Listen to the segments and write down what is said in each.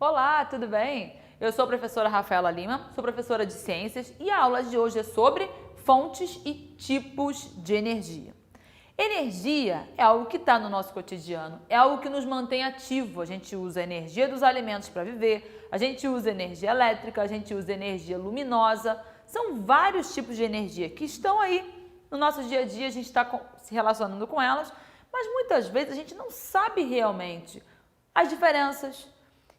Olá, tudo bem? Eu sou a professora Rafaela Lima, sou professora de ciências e a aula de hoje é sobre fontes e tipos de energia. Energia é algo que está no nosso cotidiano, é algo que nos mantém ativo. A gente usa a energia dos alimentos para viver, a gente usa energia elétrica, a gente usa energia luminosa. São vários tipos de energia que estão aí no nosso dia a dia, a gente está se relacionando com elas, mas muitas vezes a gente não sabe realmente as diferenças,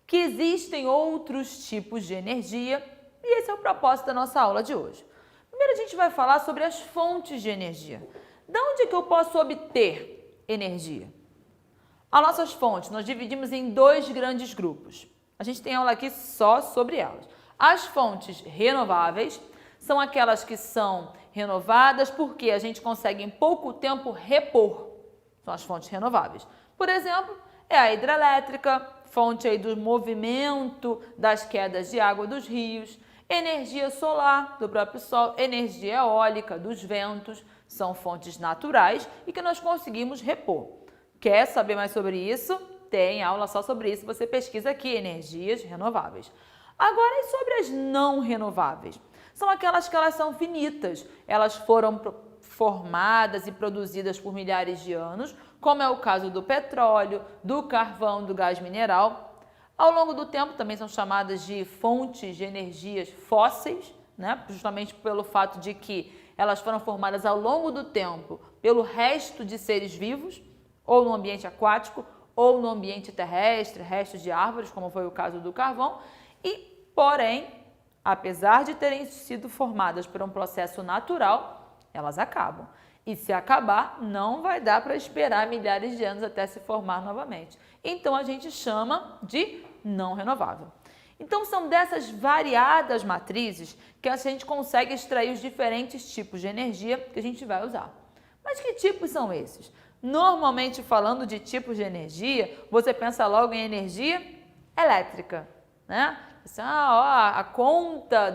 que existem outros tipos de energia, e esse é o propósito da nossa aula de hoje. Primeiro a gente vai falar sobre as fontes de energia. De onde é que eu posso obter energia? As nossas fontes nós dividimos em dois grandes grupos. A gente tem aula aqui só sobre elas. As fontes renováveis são aquelas que são renovadas porque a gente consegue em pouco tempo repor. São as fontes renováveis. Por exemplo, é a hidrelétrica, fonte aí do movimento das quedas de água dos rios, energia solar do próprio sol, energia eólica dos ventos, são fontes naturais e que nós conseguimos repor. Quer saber mais sobre isso? Tem aula só sobre isso, você pesquisa aqui, energias renováveis. Agora, e sobre as não renováveis? São aquelas que elas são finitas, elas foram formadas e produzidas por milhares de anos, como é o caso do petróleo, do carvão, do gás mineral. Ao longo do tempo também são chamadas de fontes de energias fósseis, né? Justamente pelo fato de que elas foram formadas ao longo do tempo pelo resto de seres vivos, ou no ambiente aquático, ou no ambiente terrestre, restos de árvores, como foi o caso do carvão, e, porém, apesar de terem sido formadas por um processo natural, elas acabam. E se acabar, não vai dar para esperar milhares de anos até se formar novamente. Então, a gente chama de não renovável. Então, são dessas variadas matrizes que a gente consegue extrair os diferentes tipos de energia que a gente vai usar. Mas que tipos são esses? Normalmente, falando de tipos de energia, você pensa logo em energia elétrica, né? Assim, a conta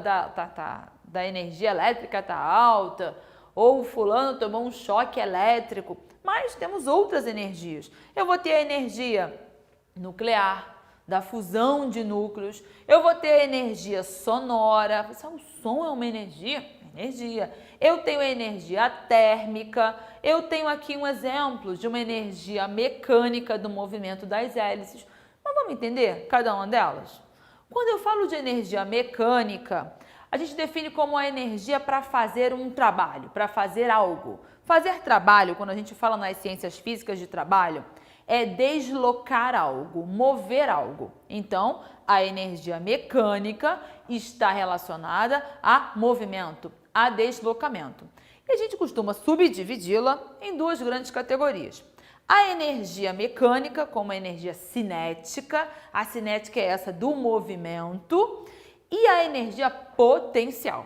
da energia elétrica está alta, ou fulano tomou um choque elétrico, mas temos outras energias. Eu vou ter a energia nuclear, da fusão de núcleos, eu vou ter a energia sonora, o som é uma energia? Energia. Eu tenho a energia térmica, eu tenho aqui um exemplo de uma energia mecânica do movimento das hélices. Mas vamos entender cada uma delas? Quando eu falo de energia mecânica, a gente define como a energia para fazer um trabalho, para fazer algo. Fazer trabalho, quando a gente fala nas ciências físicas de trabalho, é deslocar algo, mover algo. Então, a energia mecânica está relacionada a movimento, a deslocamento. E a gente costuma subdividi-la em duas grandes categorias. A energia mecânica, como a energia cinética, a cinética é essa do movimento, e a energia potencial.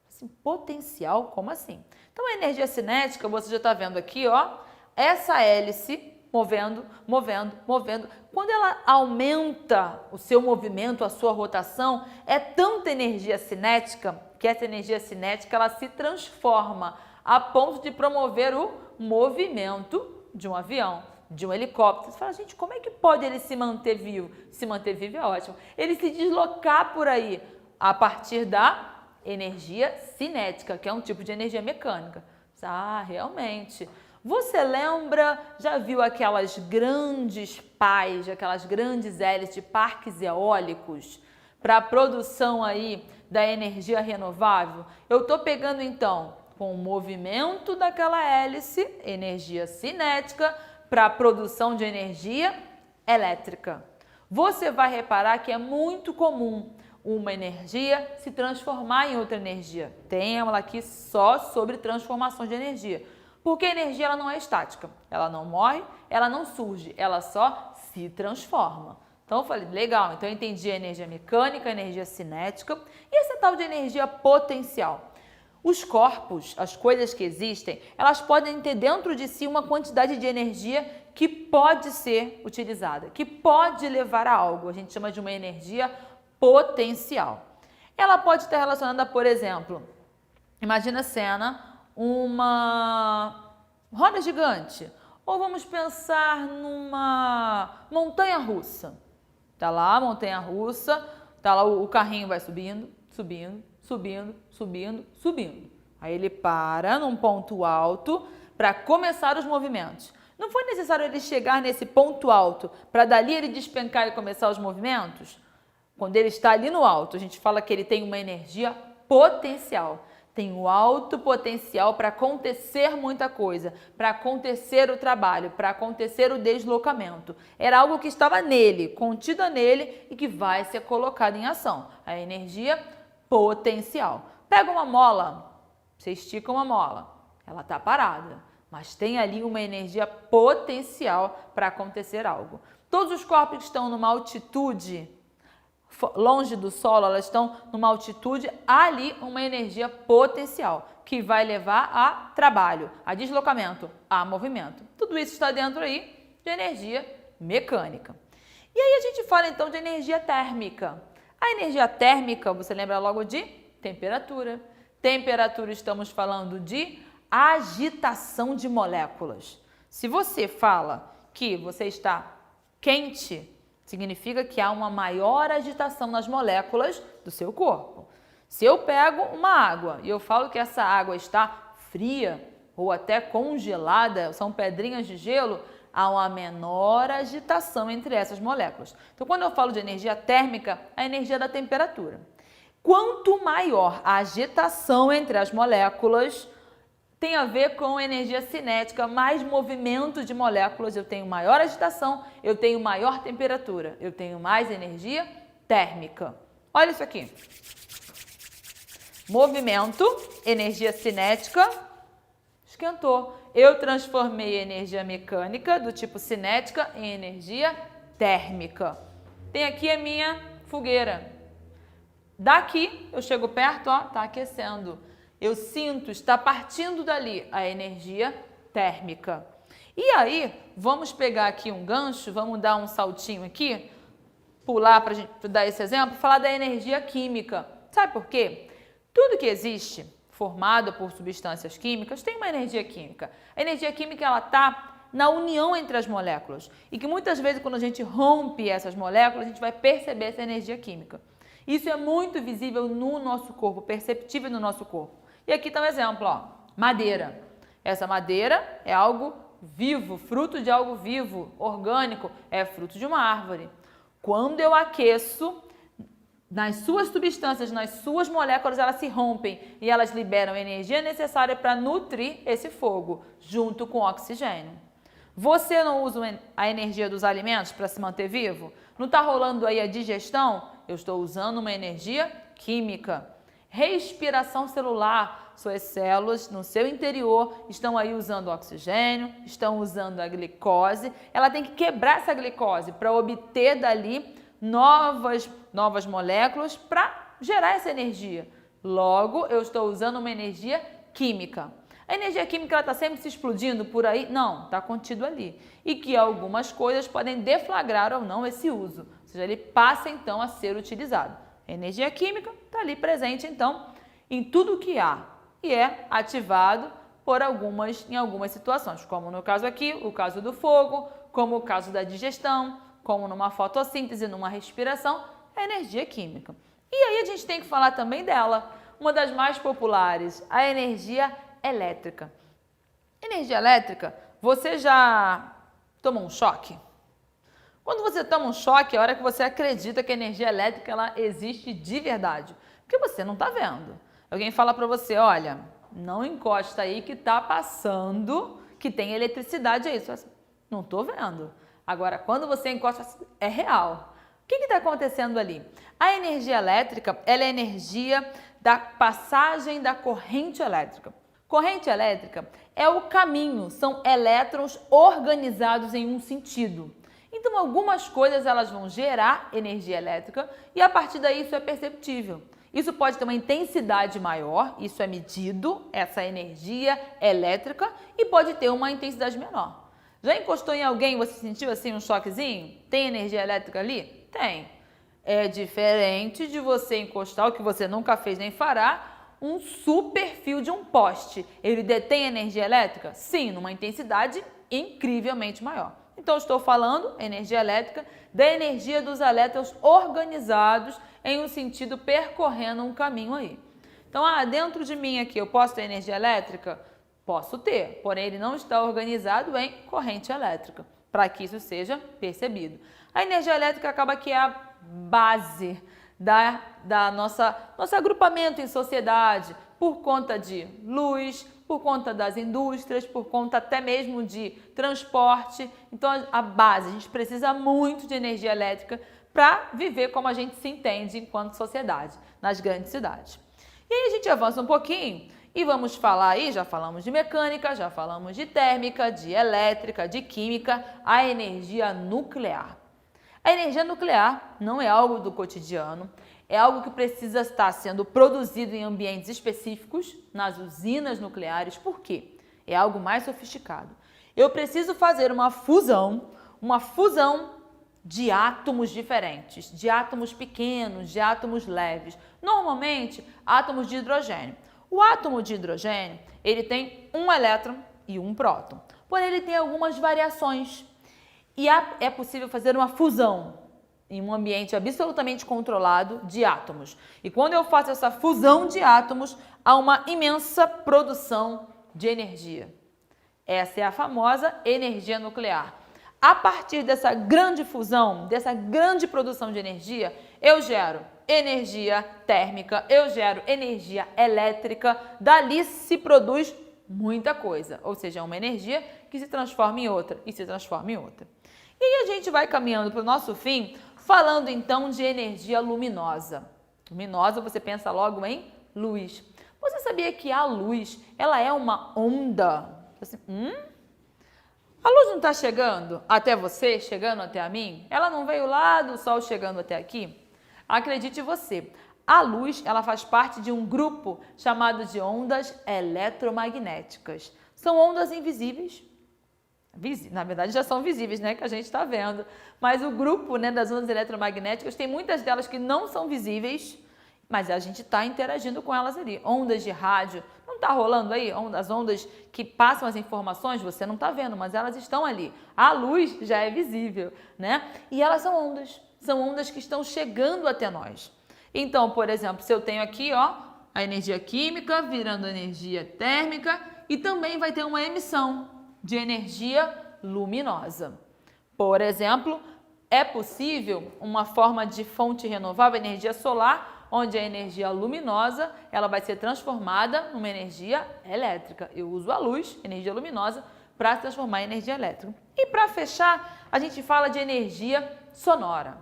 Assim, potencial, como assim? Então, a energia cinética, você já está vendo aqui, ó, essa hélice movendo, movendo, movendo. Quando ela aumenta o seu movimento, a sua rotação, é tanta energia cinética que essa energia cinética ela se transforma a ponto de promover o movimento de um avião, de um helicóptero. Você fala, gente, como é que pode ele se manter vivo? Se manter vivo é ótimo. Ele se deslocar por aí a partir da energia cinética, que é um tipo de energia mecânica. Realmente. Você lembra, já viu aquelas grandes pás, aquelas grandes hélices de parques eólicos para a produção aí da energia renovável? Eu estou pegando então com o movimento daquela hélice, energia cinética, para a produção de energia elétrica. Você vai reparar que é muito comum uma energia se transformar em outra energia. Tem aula aqui só sobre transformação de energia. Porque a energia ela não é estática, ela não morre, ela não surge, ela só se transforma. Então eu falei, legal, então eu entendi a energia mecânica, a energia cinética e essa tal de energia potencial. Os corpos, as coisas que existem, elas podem ter dentro de si uma quantidade de energia que pode ser utilizada, que pode levar a algo. A gente chama de uma energia potencial. Ela pode estar relacionada, por exemplo, imagina a cena, uma roda gigante, ou vamos pensar numa montanha russa. Tá lá a montanha-russa, tá lá o carrinho vai subindo, subindo, subindo, subindo, subindo. Aí ele para num ponto alto para começar os movimentos. Não foi necessário ele chegar nesse ponto alto para dali ele despencar e começar os movimentos? Quando ele está ali no alto, a gente fala que ele tem uma energia potencial. Tem um alto potencial para acontecer muita coisa, para acontecer o trabalho, para acontecer o deslocamento. Era algo que estava nele, contida nele e que vai ser colocado em ação. A energia potencial. Pega uma mola, você estica uma mola, ela está parada, mas tem ali uma energia potencial para acontecer algo. Todos os corpos que estão numa altitude longe do solo, elas estão numa altitude, há ali uma energia potencial que vai levar a trabalho, a deslocamento, a movimento. Tudo isso está dentro aí de energia mecânica. E aí a gente fala então de energia térmica. A energia térmica, você lembra logo de temperatura. Temperatura, estamos falando de agitação de moléculas. Se você fala que você está quente, significa que há uma maior agitação nas moléculas do seu corpo. Se eu pego uma água e eu falo que essa água está fria ou até congelada, são pedrinhas de gelo, há uma menor agitação entre essas moléculas. Então, quando eu falo de energia térmica, a energia da temperatura. Quanto maior a agitação entre as moléculas, tem a ver com energia cinética, mais movimento de moléculas, eu tenho maior agitação, eu tenho maior temperatura, eu tenho mais energia térmica. Olha isso aqui. Movimento, energia cinética, esquentou. Eu transformei a energia mecânica, do tipo cinética, em energia térmica. Tem aqui a minha fogueira. Daqui, eu chego perto, ó, tá aquecendo. Eu sinto, está partindo dali a energia térmica. E aí, vamos pegar aqui um gancho, vamos dar um saltinho aqui, pular para a gente dar esse exemplo, falar da energia química. Sabe por quê? Tudo que existe, formado por substâncias químicas, tem uma energia química. A energia química, ela está na união entre as moléculas. E que muitas vezes, quando a gente rompe essas moléculas, a gente vai perceber essa energia química. Isso é muito visível no nosso corpo, perceptível no nosso corpo. E aqui está um exemplo, ó, madeira. Essa madeira é algo vivo, fruto de algo vivo, orgânico, é fruto de uma árvore. Quando eu aqueço, nas suas substâncias, nas suas moléculas, elas se rompem e elas liberam a energia necessária para nutrir esse fogo, junto com o oxigênio. Você não usa a energia dos alimentos para se manter vivo? Não está rolando aí a digestão? Eu estou usando uma energia química. Respiração celular, suas células no seu interior estão aí usando oxigênio, estão usando a glicose. Ela tem que quebrar essa glicose para obter dali novas moléculas para gerar essa energia. Logo, eu estou usando uma energia química. A energia química está sempre se explodindo por aí? Não, está contido ali. E que algumas coisas podem deflagrar ou não esse uso. Ou seja, ele passa então a ser utilizado. A energia química está ali presente, então, em tudo que há e é ativado em algumas situações, como no caso aqui, o caso do fogo, como o caso da digestão, como numa fotossíntese, numa respiração, é energia química. E aí a gente tem que falar também dela, uma das mais populares, a energia elétrica. Energia elétrica, você já tomou um choque? Quando você toma um choque, é a hora que você acredita que a energia elétrica ela existe de verdade. Porque você não está vendo. Alguém fala para você, olha, não encosta aí que está passando, que tem eletricidade aí. Você fala, não estou vendo. Agora, quando você encosta, é real. O que está acontecendo ali? A energia elétrica, ela é a energia da passagem da corrente elétrica. Corrente elétrica é o caminho, são elétrons organizados em um sentido. Então, algumas coisas elas vão gerar energia elétrica e a partir daí isso é perceptível. Isso pode ter uma intensidade maior, isso é medido, essa energia elétrica, e pode ter uma intensidade menor. Já encostou em alguém e você sentiu assim um choquezinho? Tem energia elétrica ali? Tem. É diferente de você encostar, o que você nunca fez nem fará, um super fio de um poste. Ele detém energia elétrica? Sim, numa intensidade incrivelmente maior. Então, estou falando, energia elétrica, da energia dos elétrons organizados em um sentido percorrendo um caminho aí. Então, dentro de mim aqui, eu posso ter energia elétrica? Posso ter, porém ele não está organizado em corrente elétrica, para que isso seja percebido. A energia elétrica acaba que é a base da nosso agrupamento em sociedade, por conta de luz, por conta das indústrias, por conta até mesmo de transporte. Então, a base, a gente precisa muito de energia elétrica para viver como a gente se entende enquanto sociedade, nas grandes cidades. E aí a gente avança um pouquinho e vamos falar aí, já falamos de mecânica, já falamos de térmica, de elétrica, de química, a energia nuclear. A energia nuclear não é algo do cotidiano, é algo que precisa estar sendo produzido em ambientes específicos, nas usinas nucleares. Por quê? É algo mais sofisticado. Eu preciso fazer uma fusão de átomos diferentes, de átomos pequenos, de átomos leves. Normalmente, átomos de hidrogênio. O átomo de hidrogênio, ele tem um elétron e um próton. Porém, ele tem algumas variações. E é possível fazer uma fusão em um ambiente absolutamente controlado de átomos. E quando eu faço essa fusão de átomos, há uma imensa produção de energia. Essa é a famosa energia nuclear. A partir dessa grande fusão, dessa grande produção de energia, eu gero energia térmica, eu gero energia elétrica, dali se produz muita coisa, ou seja, é uma energia que se transforma em outra e se transforma em outra. E aí a gente vai caminhando para o nosso fim, falando então de energia luminosa. Luminosa, você pensa logo em luz. Você sabia que a luz, ela é uma onda? Assim, A luz não está chegando até você, chegando até a mim? Ela não veio lá do sol chegando até aqui? Acredite você, a luz ela faz parte de um grupo chamado de ondas eletromagnéticas. São ondas invisíveis. Na verdade já são visíveis, né, que a gente está vendo. Mas o grupo, né, das ondas eletromagnéticas, tem muitas delas que não são visíveis, mas a gente está interagindo com elas ali. Ondas de rádio, não está rolando aí? As ondas que passam as informações, você não está vendo, mas elas estão ali. A luz já é visível, né? E elas são ondas que estão chegando até nós. Então, por exemplo, se eu tenho aqui, a energia química virando energia térmica e também vai ter uma emissão de energia luminosa. Por exemplo, é possível uma forma de fonte renovável, energia solar, onde a energia luminosa ela vai ser transformada numa energia elétrica. Eu uso a luz, energia luminosa, para se transformar em energia elétrica. E para fechar, a gente fala de energia sonora.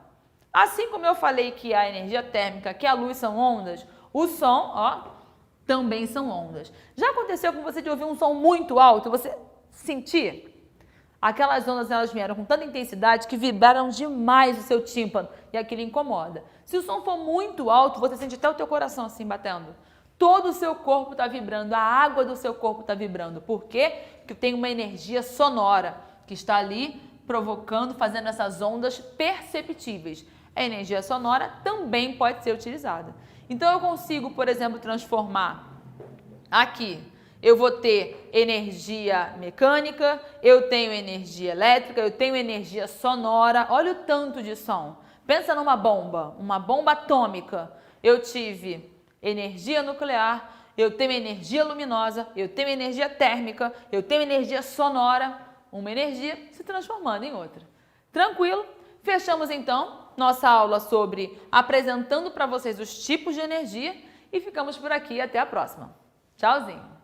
Assim como eu falei que a energia térmica, que a luz são ondas, o som, também são ondas. Já aconteceu com você de ouvir um som muito alto, você sentir? Aquelas ondas elas vieram com tanta intensidade que vibraram demais o seu tímpano e aquilo incomoda. Se o som for muito alto, você sente até o teu coração assim batendo. Todo o seu corpo está vibrando, a água do seu corpo está vibrando. Por quê? Porque tem uma energia sonora que está ali provocando, fazendo essas ondas perceptíveis. A energia sonora também pode ser utilizada. Então eu consigo, por exemplo, transformar aqui. Eu vou ter energia mecânica, eu tenho energia elétrica, eu tenho energia sonora. Olha o tanto de som. Pensa numa bomba atômica. Eu tive energia nuclear, eu tenho energia luminosa, eu tenho energia térmica, eu tenho energia sonora. Uma energia se transformando em outra. Tranquilo? Fechamos então nossa aula sobre apresentando para vocês os tipos de energia e ficamos por aqui. Até a próxima. Tchauzinho!